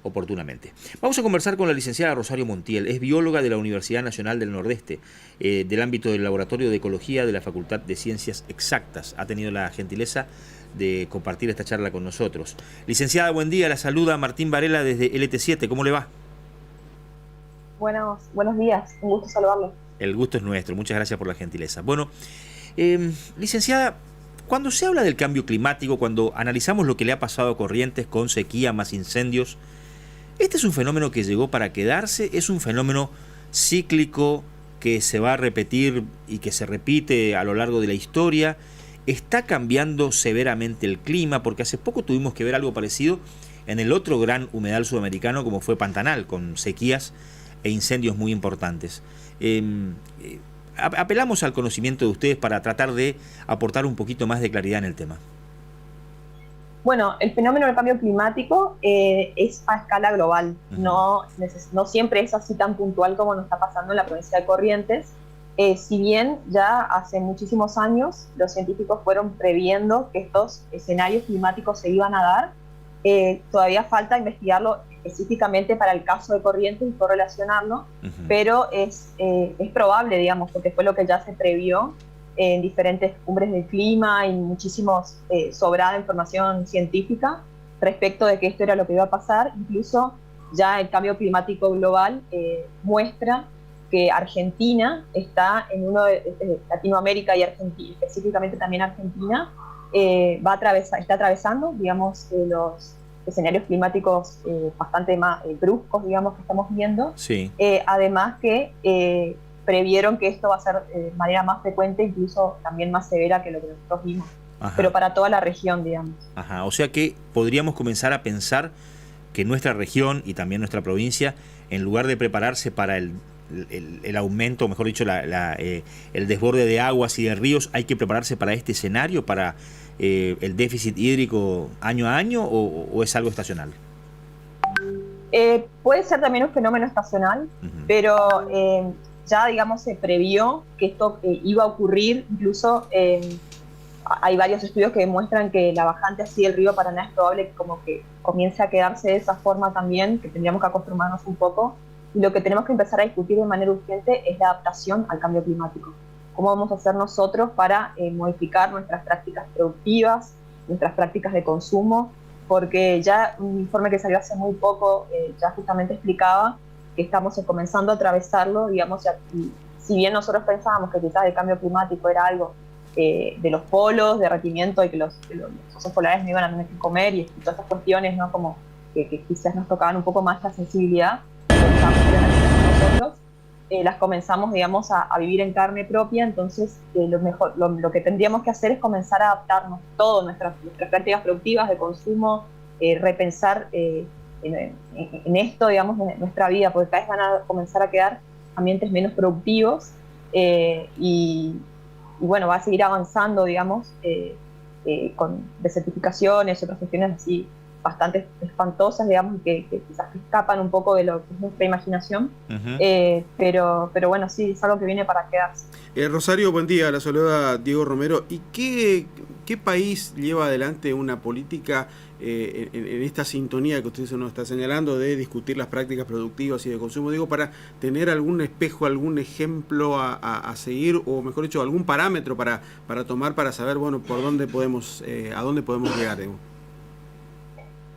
oportunamente. Vamos a conversar con la licenciada Rosario Montiel, es bióloga de la Universidad Nacional del Nordeste, del ámbito del Laboratorio de Ecología de la Facultad de Ciencias Exactas. Ha tenido la gentileza de compartir esta charla con nosotros. Licenciada, buen día, la saluda Martín Varela desde LT7, ¿cómo le va? Buenos días, un gusto saludarlo. El gusto es nuestro, muchas gracias por la gentileza. Bueno, licenciada, cuando se habla del cambio climático, cuando analizamos lo que le ha pasado a Corrientes con sequía más incendios, ¿este es un fenómeno que llegó para quedarse? ¿Es un fenómeno cíclico que se va a repetir y que se repite a lo largo de la historia? ¿Está cambiando severamente el clima? Porque hace poco tuvimos que ver algo parecido en el otro gran humedal sudamericano como fue Pantanal, con sequías e incendios muy importantes. Apelamos al conocimiento de ustedes para tratar de aportar un poquito más de claridad en el tema. Bueno, el fenómeno del cambio climático es a escala global, no siempre es así tan puntual como nos está pasando en la provincia de Corrientes. Si bien ya hace muchísimos años los científicos fueron previendo que estos escenarios climáticos se iban a dar, todavía falta investigarlo específicamente para el caso de Corrientes y correlacionarlo, pero es probable, digamos, porque fue lo que ya se previó en diferentes cumbres del clima y muchísimos sobrada información científica respecto de que esto era lo que iba a pasar. Incluso ya el cambio climático global muestra que Argentina está en Latinoamérica y Argentina, específicamente también Argentina, está atravesando, digamos, los escenarios climáticos bastante más bruscos, digamos, que estamos viendo. Sí. Además que previeron que esto va a ser de manera más frecuente, incluso también más severa que lo que nosotros vimos. Ajá. Pero para toda la región, digamos. Ajá. O sea que podríamos comenzar a pensar que nuestra región y también nuestra provincia, en lugar de prepararse para el aumento, o mejor dicho, el desborde de aguas y de ríos, hay que prepararse para este escenario, para el déficit hídrico año a año, o es algo estacional. Puede ser también un fenómeno estacional, pero ya, digamos, se previó que esto iba a ocurrir. Incluso hay varios estudios que demuestran que la bajante así del río Paraná es probable que como que comience a quedarse de esa forma también, que tendríamos que acostumbrarnos un poco. Y lo que tenemos que empezar a discutir de manera urgente es la adaptación al cambio climático. ¿Cómo vamos a hacer nosotros para modificar nuestras prácticas productivas, nuestras prácticas de consumo? Porque ya un informe que salió hace muy poco ya justamente explicaba que estamos comenzando a atravesarlo, digamos, y si bien nosotros pensábamos que quizás el cambio climático era algo de los polos, derretimiento, y que los osos polares no iban a tener que comer, y todas estas cuestiones, ¿no? Como que quizás nos tocaban un poco más la sensibilidad, nosotros las comenzamos, digamos, a vivir en carne propia. Entonces lo que tendríamos que hacer es comenzar a adaptarnos todas nuestras prácticas productivas de consumo, repensar en esto, digamos, en nuestra vida, porque cada vez van a comenzar a quedar ambientes menos productivos y bueno, va a seguir avanzando, digamos, con desertificaciones y otras cuestiones así bastante espantosas, digamos, que quizás escapan un poco de lo que es nuestra imaginación, pero bueno, sí, es algo que viene para quedarse. Rosario, buen día, la saluda Diego Romero. ¿Y qué país lleva adelante una política en esta sintonía que usted nos está señalando de discutir las prácticas productivas y de consumo? Digo, para tener algún espejo, algún ejemplo a seguir, o mejor dicho, algún parámetro para tomar, para saber, bueno, por dónde podemos, a dónde podemos llegar, digamos.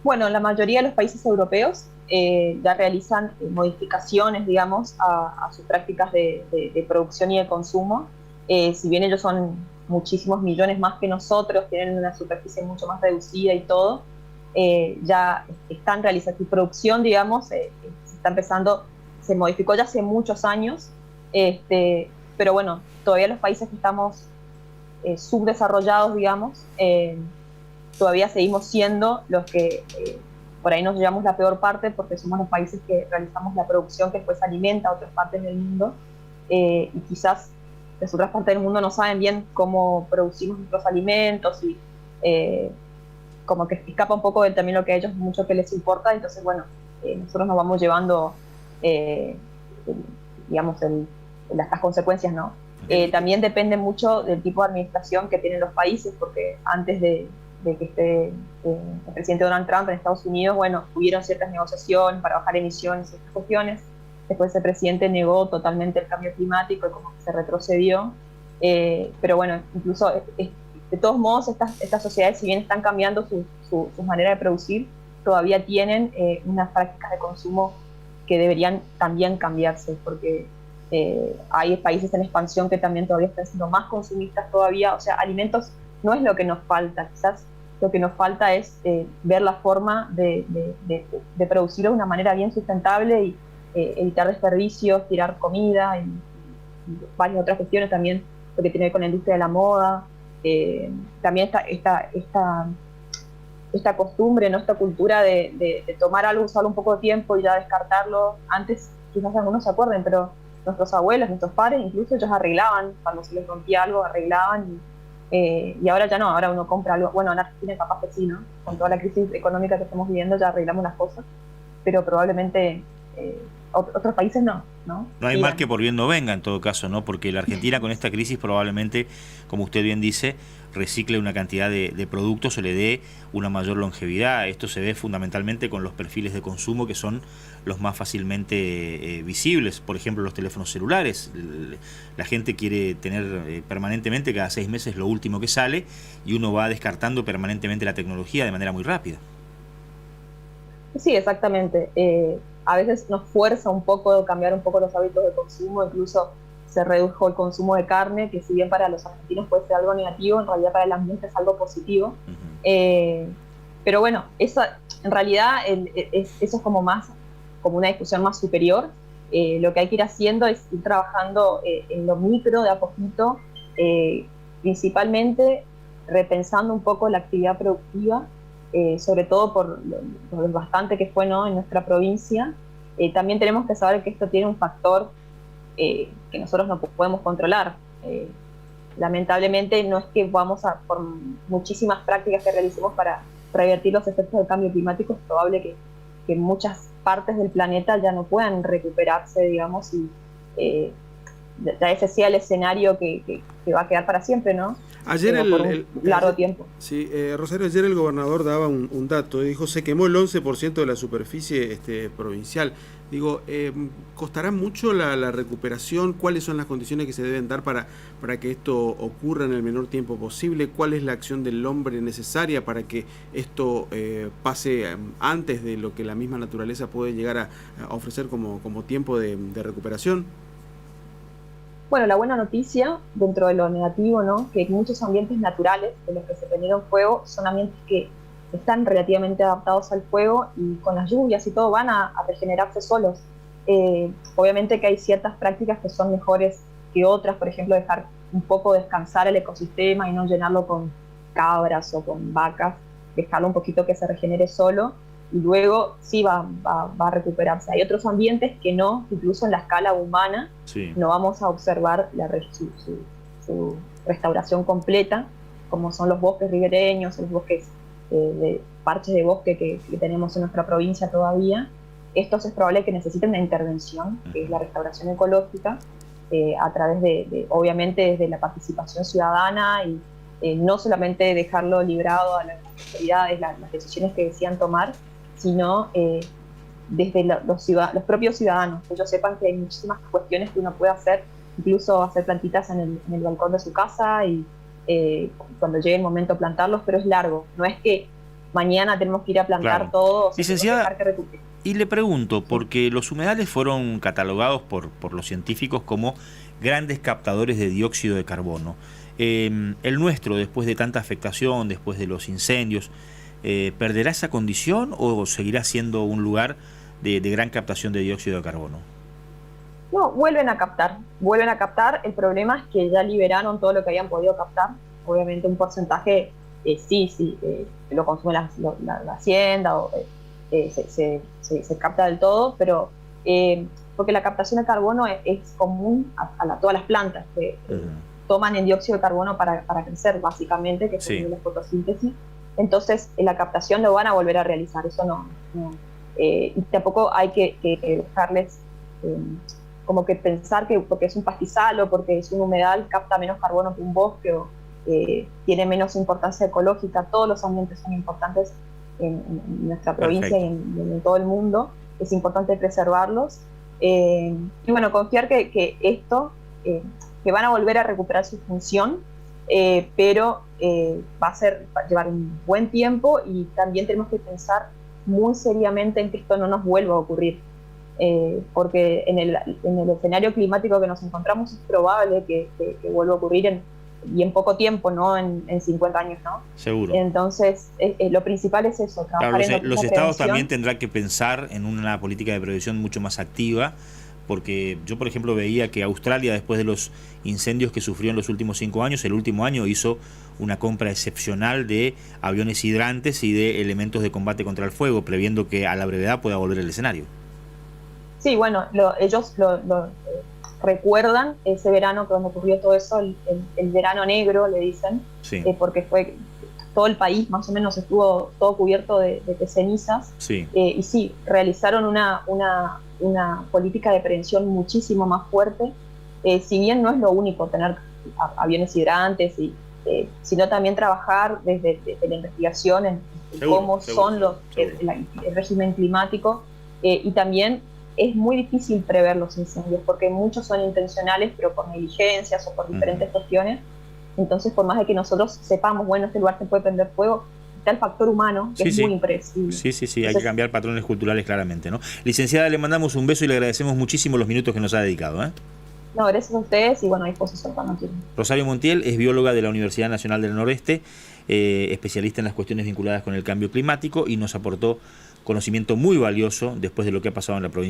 Bueno, la mayoría de los países europeos ya realizan modificaciones, digamos, a sus prácticas de producción y de consumo. Si bien ellos son muchísimos millones más que nosotros, tienen una superficie mucho más reducida y todo, ya están realizando su producción, digamos, se está empezando, se modificó ya hace muchos años, pero bueno, todavía los países que estamos subdesarrollados, digamos, todavía seguimos siendo los que por ahí nos llevamos la peor parte, porque somos los países que realizamos la producción que después alimenta a otras partes del mundo, y quizás las otras partes del mundo no saben bien cómo producimos nuestros alimentos, y como que escapa un poco de también lo que a ellos mucho que les importa. Entonces, bueno, nosotros nos vamos llevando digamos, las consecuencias, ¿no? También depende mucho del tipo de administración que tienen los países, porque antes de de que esté el presidente Donald Trump en Estados Unidos, bueno, hubieron ciertas negociaciones para bajar emisiones y estas cuestiones. Después el presidente negó totalmente el cambio climático y como que se retrocedió. Pero bueno, incluso de todos modos estas sociedades, si bien están cambiando su manera de producir, todavía tienen unas prácticas de consumo que deberían también cambiarse, porque hay países en expansión que también todavía están siendo más consumistas todavía. O sea, alimentos no es lo que nos falta, quizás lo que nos falta es ver la forma de producirlo de una manera bien sustentable y evitar desperdicios, tirar comida y varias otras cuestiones también, lo que tiene que ver con la industria de la moda. También esta costumbre, ¿no? Esta cultura de tomar algo, usarlo un poco de tiempo y ya descartarlo. Antes, quizás algunos se acuerden, pero nuestros abuelos, nuestros padres, incluso ellos arreglaban, cuando se les rompía algo, arreglaban, y ahora ya no, ahora uno compra algo. Bueno, en Argentina capaz que sí, ¿no? Con toda la crisis económica que estamos viviendo ya arreglamos las cosas, pero probablemente otros países no. No hay mal que por bien no venga, en todo caso, ¿no? Porque la Argentina con esta crisis probablemente, como usted bien dice, recicle una cantidad de productos o le dé una mayor longevidad. Esto se ve fundamentalmente con los perfiles de consumo que son los más fácilmente visibles. Por ejemplo, los teléfonos celulares. La gente quiere tener permanentemente, cada 6 meses, lo último que sale, y uno va descartando permanentemente la tecnología de manera muy rápida. Sí, exactamente. A veces nos fuerza un poco cambiar un poco los hábitos de consumo. Incluso se redujo el consumo de carne, que si bien para los argentinos puede ser algo negativo, en realidad para el ambiente es algo positivo. Pero bueno, eso, en realidad eso es como una discusión más superior. Lo que hay que ir haciendo es ir trabajando en lo micro de a poquito, principalmente repensando un poco la actividad productiva, sobre todo por lo bastante que fue, ¿no?, en nuestra provincia. También tenemos que saber que esto tiene un factor que nosotros no podemos controlar. Lamentablemente no es que vamos por muchísimas prácticas que realicemos para revertir los efectos del cambio climático, es probable que muchas partes del planeta ya no puedan recuperarse, digamos, y ya ese sea el escenario que va a quedar para siempre, ¿no? Ayer por un largo tiempo. Sí, Rosario, ayer el gobernador daba un dato, dijo, se quemó el 11% de la superficie provincial. Digo, ¿costará mucho la recuperación? ¿Cuáles son las condiciones que se deben dar para que esto ocurra en el menor tiempo posible? ¿Cuál es la acción del hombre necesaria para que esto pase antes de lo que la misma naturaleza puede llegar a ofrecer como tiempo de recuperación? Bueno, la buena noticia, dentro de lo negativo, ¿no?, que muchos ambientes naturales de los que se prendieron fuego son ambientes que están relativamente adaptados al fuego y con las lluvias y todo van a regenerarse solos. Obviamente que hay ciertas prácticas que son mejores que otras, por ejemplo, dejar un poco descansar el ecosistema y no llenarlo con cabras o con vacas, dejarlo un poquito que se regenere solo, y luego sí va a recuperarse. Hay otros ambientes que no, incluso en la escala humana, sí, no vamos a observar su restauración completa, como son los bosques ribereños, los bosques de parches de bosque que tenemos en nuestra provincia todavía. Estos es probable que necesiten una intervención, que es la restauración ecológica, a través obviamente desde la participación ciudadana y no solamente dejarlo librado a las autoridades, las decisiones que decían tomar, sino desde los propios ciudadanos, que ellos sepan que hay muchísimas cuestiones que uno puede hacer, incluso hacer plantitas en el balcón de su casa y cuando llegue el momento plantarlos, pero es largo, no es que mañana tenemos que ir a plantar, claro, todo. Licenciada, y le pregunto, porque los humedales fueron catalogados por los científicos como grandes captadores de dióxido de carbono. El nuestro, después de tanta afectación, después de los incendios, ¿perderá esa condición o seguirá siendo un lugar de gran captación de dióxido de carbono? No, vuelven a captar. El problema es que ya liberaron todo lo que habían podido captar. Obviamente un porcentaje lo consume la hacienda o se capta del todo, pero porque la captación de carbono es común a todas las plantas que toman el dióxido de carbono para crecer, básicamente, que es la fotosíntesis. Entonces la captación lo van a volver a realizar, eso no. Y tampoco hay que dejarles como que pensar que porque es un pastizal o porque es un humedal capta menos carbono que un bosque tiene menos importancia ecológica. Todos los ambientes son importantes en nuestra provincia y en todo el mundo. Es importante preservarlos. Y bueno, confiar que esto, que van a volver a recuperar su función, pero va a llevar un buen tiempo, y también tenemos que pensar muy seriamente en que esto no nos vuelva a ocurrir. Porque en el escenario climático que nos encontramos es probable que vuelva a ocurrir y en poco tiempo, no en 50 años, ¿no? Seguro. Entonces, lo principal es eso, trabajar claro, los estados prevención. también tendrán que pensar en una política de prevención mucho más activa, porque yo, por ejemplo, veía que Australia, después de los incendios que sufrió en los últimos 5 años, el último año hizo una compra excepcional de aviones hidrantes y de elementos de combate contra el fuego, previendo que a la brevedad pueda volver el escenario. Sí, bueno, ellos recuerdan ese verano cuando ocurrió todo eso, el verano negro, le dicen, sí. Porque fue todo el país más o menos estuvo todo cubierto de cenizas, sí. Y sí, realizaron una política de prevención muchísimo más fuerte, si bien no es lo único tener aviones hidrantes, sino también trabajar desde la investigación en cómo son el régimen climático, y también es muy difícil prever los incendios, porque muchos son intencionales, pero por negligencias o por diferentes cuestiones. Entonces, por más de que nosotros sepamos, bueno, este lugar se puede prender fuego, está el factor humano, que es muy impredecible. Sí, entonces, hay que cambiar patrones culturales claramente, ¿no? Licenciada, le mandamos un beso y le agradecemos muchísimo los minutos que nos ha dedicado, ¿eh? No, gracias a ustedes y bueno, a disposición cuando quieran. Rosario Montiel es bióloga de la Universidad Nacional del Nordeste, especialista en las cuestiones vinculadas con el cambio climático, y nos aportó conocimiento muy valioso después de lo que ha pasado en la provincia.